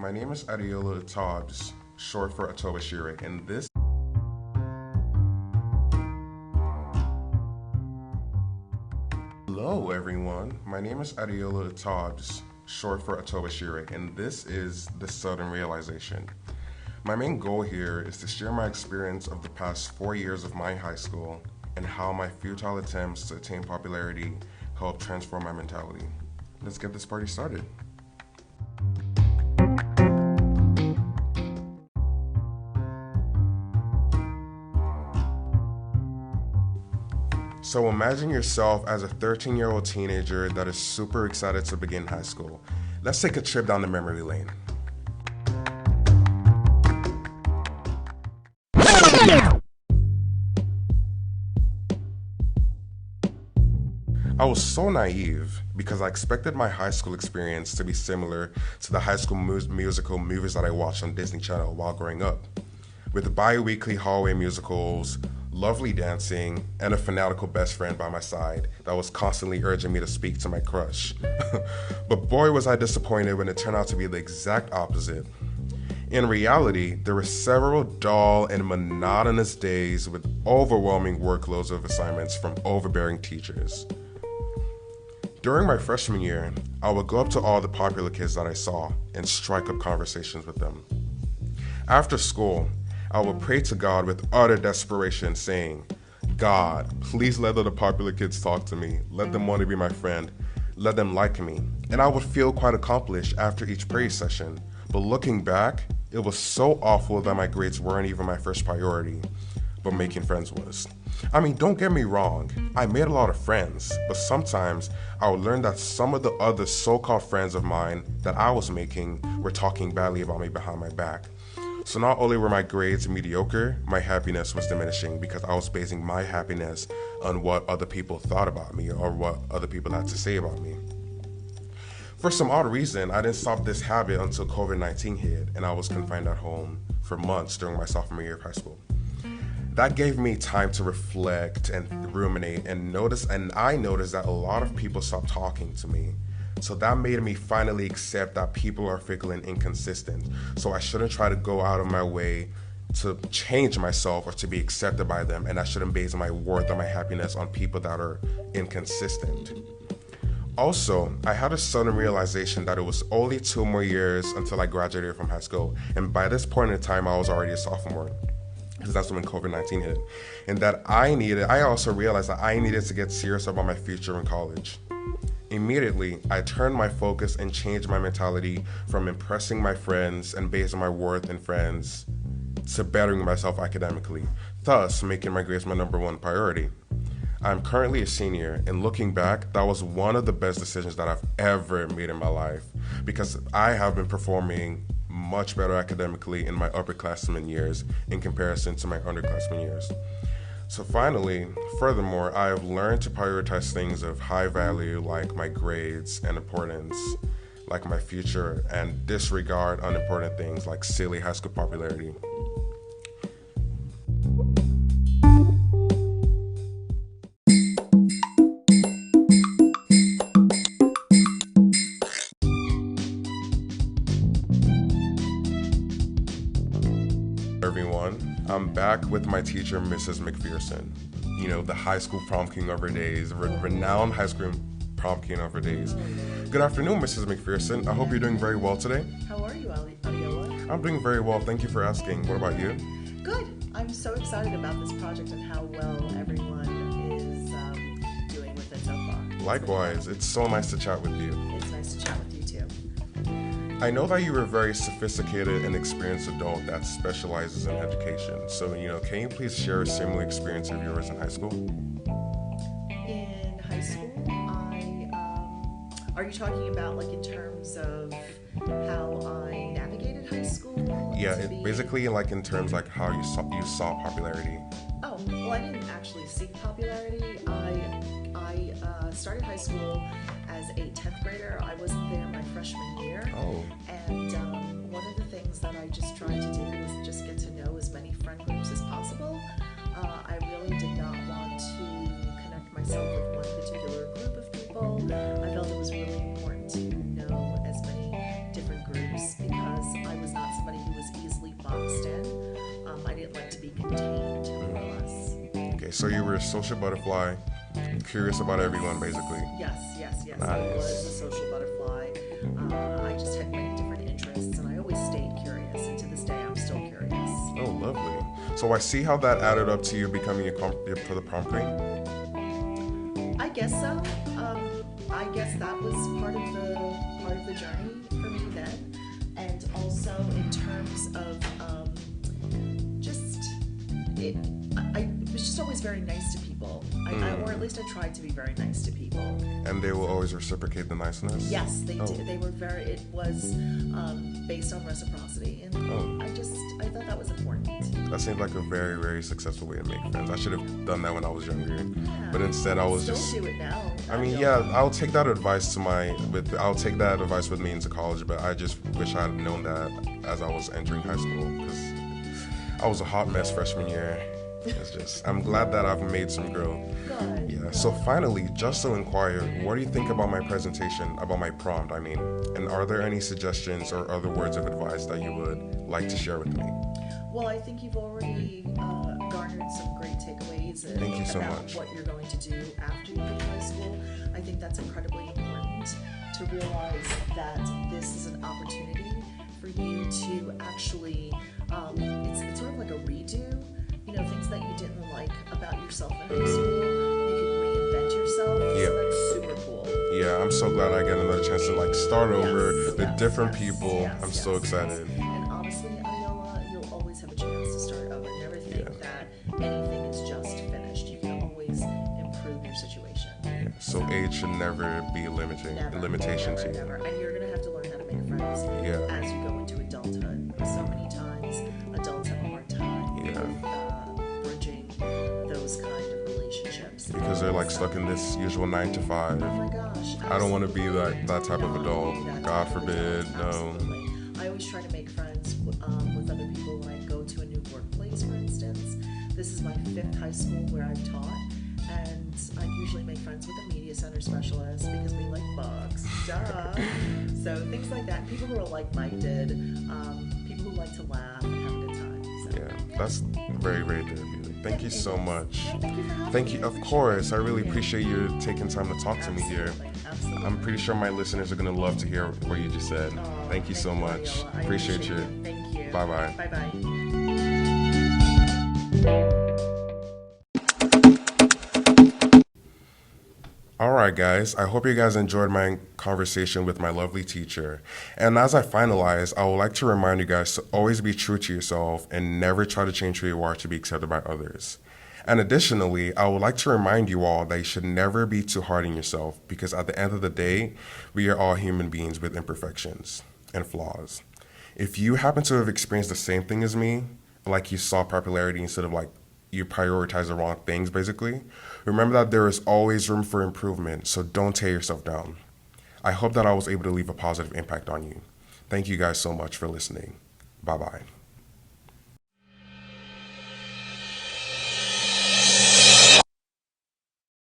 my name is Adiola Tobbs, short for Atobashire, and this. Hello, everyone. My name is Adiola Tobbs, short for Atobashire, and this is the Sudden Realization. My main goal here is to share my experience of the past 4 years of my high school and how my futile attempts to attain popularity helped transform my mentality. Let's get this party started. So imagine yourself as a 13-year-old teenager that is super excited to begin high school. Let's take a trip down the memory lane. I was so naive because I expected my high school experience to be similar to the High School Musical movies that I watched on Disney Channel while growing up, with bi-weekly hallway musicals, lovely dancing, and a fanatical best friend by my side that was constantly urging me to speak to my crush. But boy was I disappointed when it turned out to be the exact opposite. In reality, there were several dull and monotonous days with overwhelming workloads of assignments from overbearing teachers. During my freshman year, I would go up to all the popular kids that I saw and strike up conversations with them. After school, I would pray to God with utter desperation, saying, God, please let the popular kids talk to me. Let them want to be my friend. Let them like me. And I would feel quite accomplished after each prayer session. But looking back, it was so awful that my grades weren't even my first priority, but making friends was. I mean, don't get me wrong, I made a lot of friends, but sometimes I would learn that some of the other so-called friends of mine that I was making were talking badly about me behind my back. So not only were my grades mediocre, my happiness was diminishing because I was basing my happiness on what other people thought about me or what other people had to say about me. For some odd reason, I didn't stop this habit until COVID-19 hit and I was confined at home for months during my sophomore year of high school. That gave me time to reflect and ruminate and I noticed that a lot of people stopped talking to me. So that made me finally accept that people are fickle and inconsistent. So I shouldn't try to go out of my way to change myself or to be accepted by them, and I shouldn't base my worth or my happiness on people that are inconsistent. Also, I had a sudden realization that it was only 2 more years until I graduated from high school, and by this point in time, I was already a sophomore, because that's when COVID-19 hit, and that I also realized that I needed to get serious about my future in college. Immediately, I turned my focus and changed my mentality from impressing my friends and basing my worth in friends to bettering myself academically, thus making my grades my number one priority. I'm currently a senior, and looking back, that was one of the best decisions that I've ever made in my life because I have been performing much better academically in my upperclassmen years in comparison to my underclassmen years. So finally, furthermore, I have learned to prioritize things of high value like my grades and importance, like my future, and disregard unimportant things like silly high school popularity. Everyone, I'm back with my teacher, Mrs. McPherson. You know, the high school prom king of her days, renowned high school prom king of her days. Good afternoon, Mrs. McPherson. I hope you're doing very well today. How are you, Adiola? I'm doing very well. Thank you for asking. What about you? Good. I'm so excited about this project and how well everyone is doing with it so far. Likewise, it's so nice to chat with you. It's nice to chat with you too. I know that you're a very sophisticated and experienced adult that specializes in education. So, can you please share a similar experience of yours in high school? In high school, are you talking about like in terms of how I navigated high school? Yeah, basically like in terms like how you saw popularity. Oh, well, I didn't actually seek popularity. I started high school as a 10th grader. I wasn't there my freshman year. Oh. And one of the things that I just tried to do was just get to know as many friend groups as possible. I really did not want to connect myself with one particular group of people. I felt it was really important to know as many different groups because So you were a social butterfly, curious about everyone, basically. Yes. Nice. I was a social butterfly. I just had many different interests, and I always stayed curious. And to this day, I'm still curious. Oh, lovely. So I see how that added up to you becoming for the prom queen. I guess so. I guess that was part of the journey for me then, and also in terms of just it. I was just always very nice to people, or at least I tried to be very nice to people. And they will always reciprocate the niceness? Yes, they Oh. did. They were very. It was based on reciprocity, and Oh. I thought that was important. That seems like a very, very successful way to make friends. I should have done that when I was younger. Yeah. But instead I was Still just... do it now. I mean, feel. yeah, I'll take that advice I'll take that advice with me into college, but I just wish I had known that as I was entering high school, because I was a hot mess freshman year. I'm glad that I've made some growth. Good. Yeah, so finally, just to inquire, what do you think about my presentation, about my prompt, I mean? And are there any suggestions or other words of advice that you would like to share with me? Well, I think you've already garnered some great takeaways Thank you so about much. what you're going to do after you leave high school. I think that's incredibly important to realize that this is an opportunity for you to actually, it's sort of like a redo. Things that you didn't like about yourself in high school, you can reinvent yourself. Yeah. So that's super cool. Yeah, I'm so glad I get another chance to start over with Yes, different yes, people. yes, I'm so yes, excited. yes. And honestly, Iola, you'll always have a chance to start over. Never think that anything is just finished. You can always improve your situation. So age should never be a limitation to you. Never. And you're gonna have to learn how to make friends as you go into adulthood. So many times, adults have a hard time bridging those kind of relationships. Because they're stuck in this usual 9 to 5. Oh my gosh. I don't want to be that type of No, adult. that God type of forbid, adult. no. Absolutely. I always try to make friends with other people when I go to a new workplace, for instance. This is my 5th high school where I've taught, and I usually make friends with the media center specialist because we like books. Duh. So things like that. People who are like-minded, people who like to laugh and have a good time. So, Yeah, that's very, very therapeutic. Thank you so much. Yeah, thank you for having Thank me. you, I of appreciate course. it. I really Yeah. appreciate you taking time to talk to me here. Absolutely. I'm pretty sure my listeners are going to love to hear what you just said. Aw, Thank you so much. Iola. I Appreciate you. Thank you. Bye-bye. Bye-bye. Alright guys, I hope you guys enjoyed my conversation with my lovely teacher. And as I finalize, I would like to remind you guys to always be true to yourself and never try to change who you are to be accepted by others. And additionally, I would like to remind you all that you should never be too hard on yourself, because at the end of the day, we are all human beings with imperfections and flaws. If you happen to have experienced the same thing as me, like you saw popularity instead of you prioritize the wrong things, basically, remember that there is always room for improvement, so don't tear yourself down. I hope that I was able to leave a positive impact on you. Thank you guys so much for listening. Bye-bye.